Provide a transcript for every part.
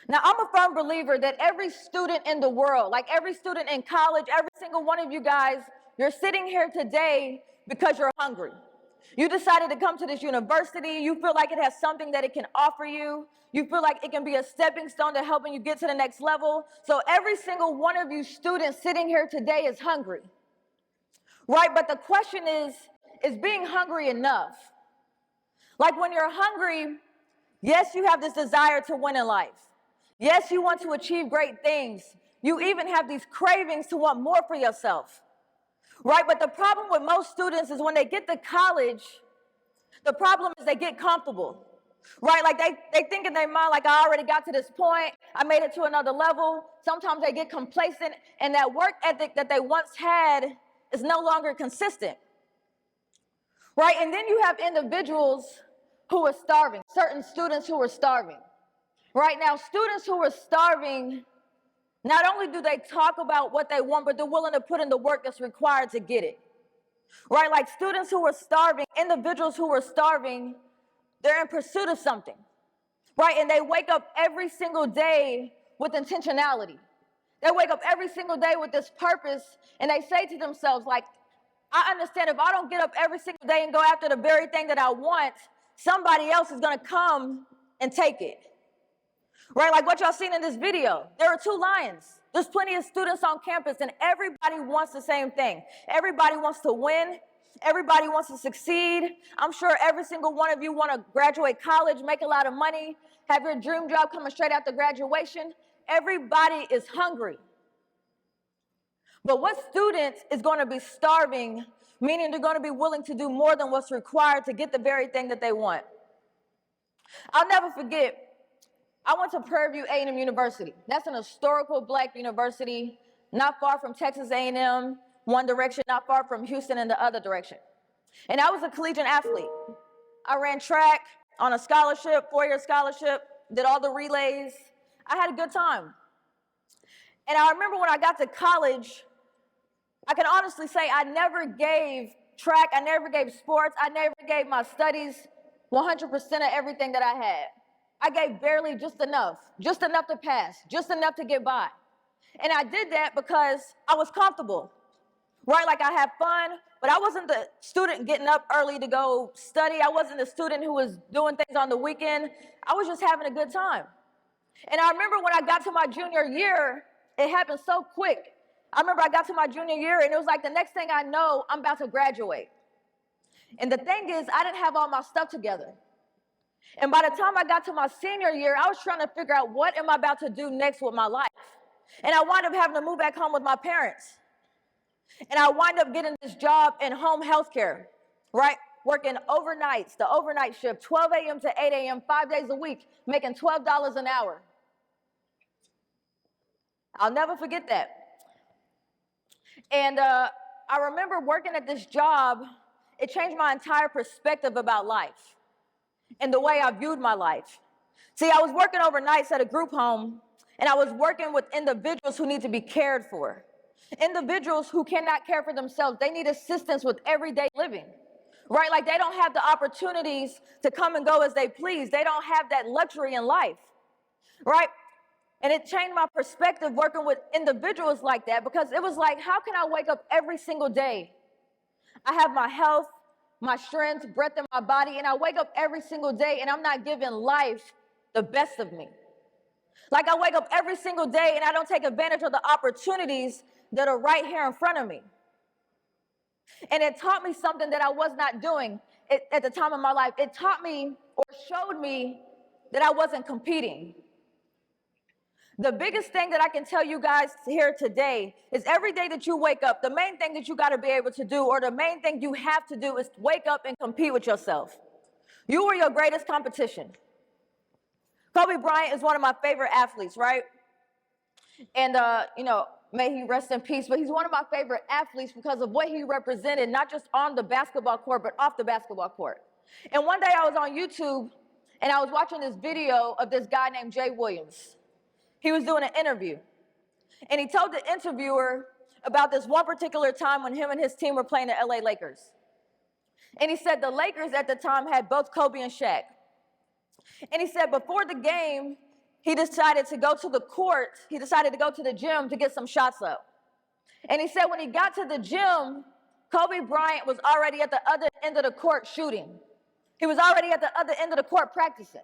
Now, I'm a firm believer that every student in the world, like every student in college, every single one of you guys, you're sitting here today because you're hungry. You decided to come to this university. You feel like it has something that it can offer you. You feel like it can be a stepping stone to helping you get to the next level. So every single one of you students sitting here today is hungry, right? But the question is being hungry enough? Like when you're hungry, yes, you have this desire to win in life. Yes, you want to achieve great things. You even have these cravings to want more for yourself, right? But the problem with most students is when they get to college, the problem is they get comfortable, right? Like they think in their mind, like, I already got to this point. I made it to another level. Sometimes they get complacent, and that work ethic that they once had is no longer consistent, right? And then you have individuals who are starving, certain students who are starving. Right now, students who are starving, not only do they talk about what they want, but they're willing to put in the work that's required to get it. Right? Like students who are starving, individuals who are starving, they're in pursuit of something. Right? And they wake up every single day with intentionality. They wake up every single day with this purpose, and they say to themselves, like, I understand if I don't get up every single day and go after the very thing that I want, somebody else is going to come and take it. Right, like what y'all seen in this video. There are two lions. There's plenty of students on campus, and everybody wants the same thing. Everybody wants to win. Everybody wants to succeed. I'm sure every single one of you want to graduate college, make a lot of money, have your dream job coming straight after graduation. Everybody is hungry. But what student is going to be starving, meaning they're going to be willing to do more than what's required to get the very thing that they want? I'll never forget, I went to Prairie View A&M University. That's an historical black university, not far from Texas A&M, one direction, not far from Houston in the other direction. And I was a collegiate athlete. I ran track on a scholarship, 4-year scholarship, did all the relays. I had a good time. And I remember when I got to college, I can honestly say I never gave track, I never gave sports, I never gave my studies 100% of everything that I had. I gave barely just enough to pass, just enough to get by. And I did that because I was comfortable, right? Like I had fun, but I wasn't the student getting up early to go study. I wasn't the student who was doing things on the weekend. I was just having a good time. And I remember when I got to my junior year, it happened so quick. I remember I got to my junior year, and it was like the next thing I know, I'm about to graduate. And the thing is, I didn't have all my stuff together. And by the time I got to my senior year, I was trying to figure out what am I about to do next with my life. And I wound up having to move back home with my parents. And I wind up getting this job in home health care, right? Working overnights, the overnight shift, 12 a.m. to 8 a.m., 5 days a week, making $12 an hour. I'll never forget that. And I remember working at this job, it changed my entire perspective about life and the way I viewed my life. See, I was working overnights at a group home, and I was working with individuals who need to be cared for. Individuals who cannot care for themselves. They need assistance with everyday living, right? Like they don't have the opportunities to come and go as they please. They don't have that luxury in life, right? And it changed my perspective working with individuals like that, because it was like, how can I wake up every single day? I have my health, my strength, breath in my body, and I wake up every single day and I'm not giving life the best of me. Like I wake up every single day and I don't take advantage of the opportunities that are right here in front of me. And it taught me something that I was not doing at the time of my life. It taught me or showed me that I wasn't competing. The biggest thing that I can tell you guys here today is every day that you wake up, the main thing that you got to be able to do, or the main thing you have to do, is wake up and compete with yourself. You are your greatest competition. Kobe Bryant is one of my favorite athletes, right? And, may he rest in peace, but he's one of my favorite athletes because of what he represented, not just on the basketball court, but off the basketball court. And one day I was on YouTube, and I was watching this video of this guy named Jay Williams. He was doing an interview, and he told the interviewer about this one particular time when him and his team were playing the LA Lakers. And he said the Lakers at the time had both Kobe and Shaq. And he said before the game, he decided to go to the court. He decided to go to the gym to get some shots up. And he said when he got to the gym, Kobe Bryant was already at the other end of the court shooting. He was already at the other end of the court practicing.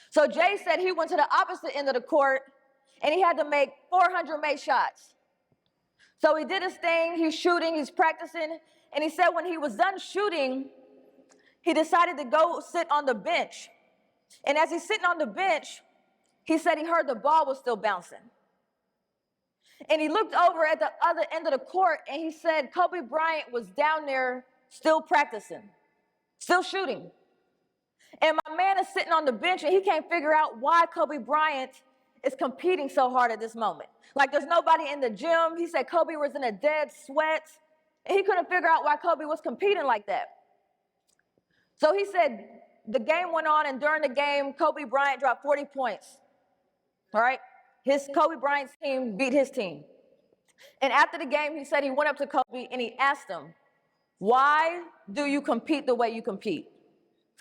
So Jay said he went to the opposite end of the court and he had to make 400 made shots. So he did his thing, he's shooting, he's practicing, and he said when he was done shooting, he decided to go sit on the bench. And as he's sitting on the bench, he said he heard the ball was still bouncing. And he looked over at the other end of the court and he said Kobe Bryant was down there still practicing, still shooting. And my man is sitting on the bench and he can't figure out why Kobe Bryant is competing so hard at this moment. Like there's nobody in the gym. He said Kobe was in a dead sweat and he couldn't figure out why Kobe was competing like that. So he said the game went on and during the game, Kobe Bryant dropped 40 points. All right? Kobe Bryant's team beat his team. And after the game, he said he went up to Kobe and he asked him, why do you compete the way you compete?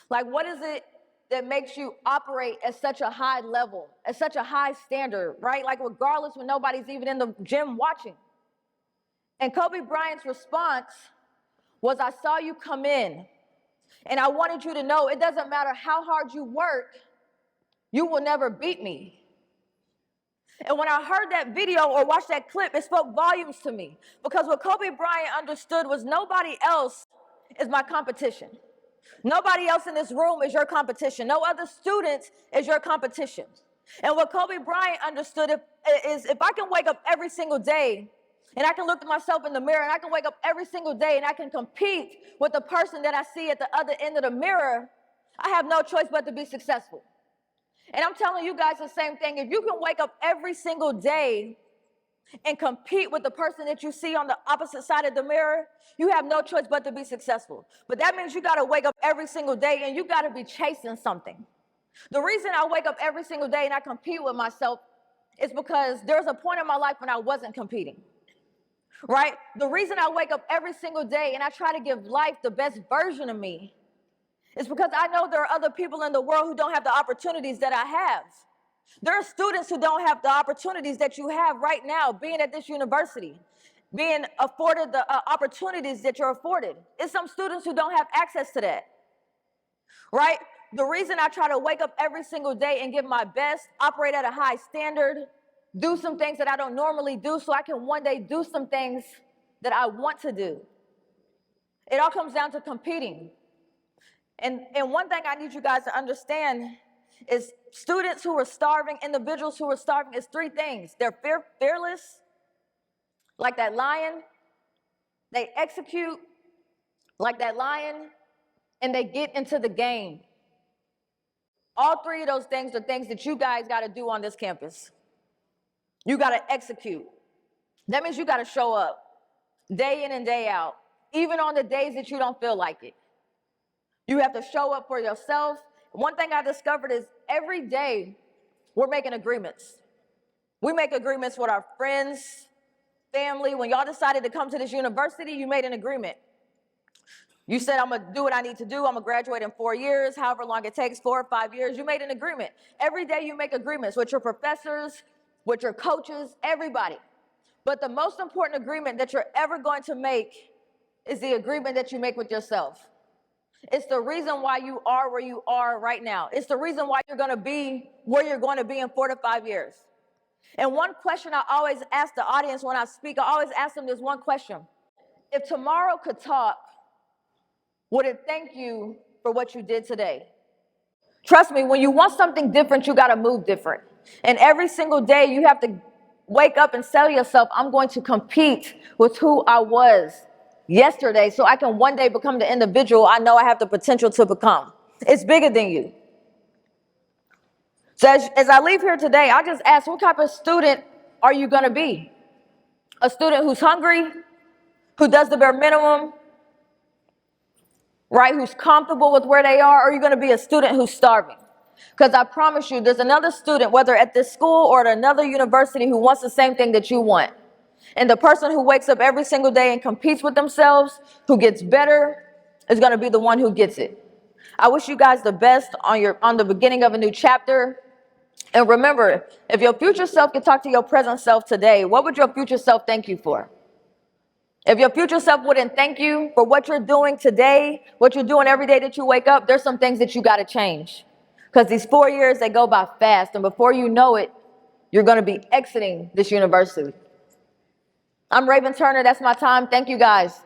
Like, what is it that makes you operate at such a high level, at such a high standard, right? Like, regardless when nobody's even in the gym watching. And Kobe Bryant's response was, I saw you come in, and I wanted you to know it doesn't matter how hard you work, you will never beat me. And when I heard that video or watched that clip, it spoke volumes to me. Because what Kobe Bryant understood was nobody else is my competition. Nobody else in this room is your competition. No other students is your competition. And what Kobe Bryant understood is if I can wake up every single day and I can look at myself in the mirror and I can wake up every single day and I can compete with the person that I see at the other end of the mirror, I have no choice but to be successful. And I'm telling you guys the same thing. If you can wake up every single day and compete with the person that you see on the opposite side of the mirror, you have no choice but to be successful. But that means you got to wake up every single day and you got to be chasing something. The reason I wake up every single day and I compete with myself is because there's a point in my life when I wasn't competing, right? The reason I wake up every single day and I try to give life the best version of me is because I know there are other people in the world who don't have the opportunities that I have. There are students who don't have the opportunities that you have right now, being at this university, being afforded the opportunities that you're afforded. It's some students who don't have access to that, right? The reason I try to wake up every single day and give my best, operate at a high standard, do some things that I don't normally do so I can one day do some things that I want to do. It all comes down to competing. And one thing I need you guys to understand is students who are starving, individuals who are starving, is three things. They're fearless, like that lion. They execute like that lion, and they get into the game. All three of those things are things that you guys got to do on this campus. You got to execute. That means you got to show up day in and day out, even on the days that you don't feel like it. You have to show up for yourself. One thing I discovered is every day we're making agreements. We make agreements with our friends, family. When y'all decided to come to this university, you made an agreement. You said, I'm going to do what I need to do. I'm going to graduate in 4 years, however long it takes, 4 or 5 years. You made an agreement. Every day you make agreements with your professors, with your coaches, everybody. But the most important agreement that you're ever going to make is the agreement that you make with yourself. It's the reason why you are where you are right now. It's the reason why you're going to be where you're going to be in 4 to 5 years. And one question I always ask the audience when I speak, I always ask them this one question. If tomorrow could talk, would it thank you for what you did today? Trust me, when you want something different, you got to move different. And every single day you have to wake up and tell yourself, I'm going to compete with who I was yesterday so I can one day become the individual I know I have the potential to become. It's bigger than you. So as I leave here today, I just ask, what type of student are you going to be? A student who's hungry, who does the bare minimum, right? Who's comfortable with where they are? Or are you going to be a student who's starving? Because I promise you, there's another student, whether at this school or at another university, who wants the same thing that you want. And the person who wakes up every single day and competes with themselves, who gets better, is going to be the one who gets it. I wish you guys the best on the beginning of a new chapter. And remember, if your future self could talk to your present self today, what would your future self thank you for? If your future self wouldn't thank you for what you're doing today, what you're doing every day that you wake up, there's some things that you got to change. Because these 4 years, they go by fast. And before you know it, you're going to be exiting this university. I'm Raven Turner. That's my time. Thank you, guys.